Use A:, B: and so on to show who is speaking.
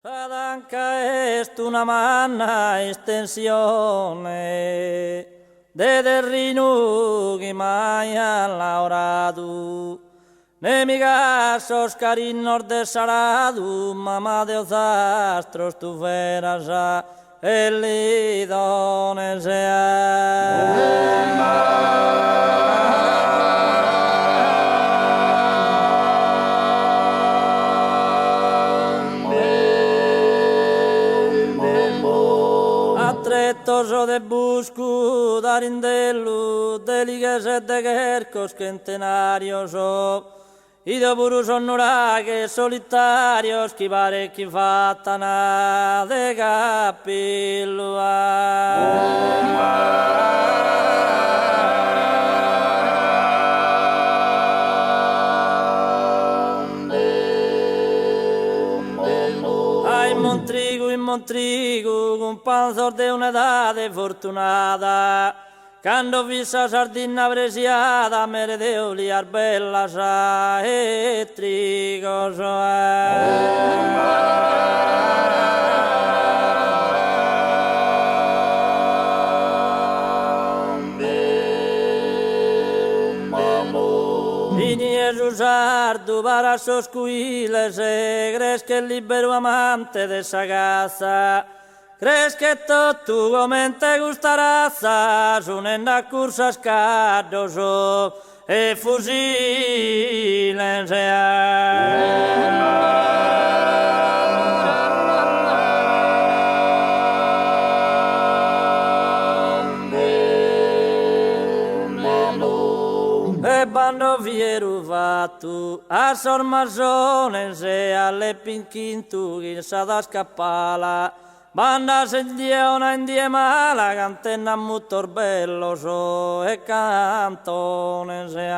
A: Adanca est una manna estensione de terreno che mai ha lavorato. Nemica sos carinos de saradu, mamma de os astros tu veras e li dones Toso de buscu darindellu, deliges et de gercos centenarios y de burus honorages solitarios qui pare chi fattana de Montrigo, un panzor de una edad fortunata, quando vista sardina presiata, meredeo liar bella sa e trigo Sardu para sos cuiles, crees que el libero amante de esa casa, crees que tu gomen te gustará, sunen las cursas cardoso e fusilen Bando vieru vatu, a sormazones e alle pinquintu in sada scappala, banda sendiona in die mala, cantenna mutor bello so e cantone se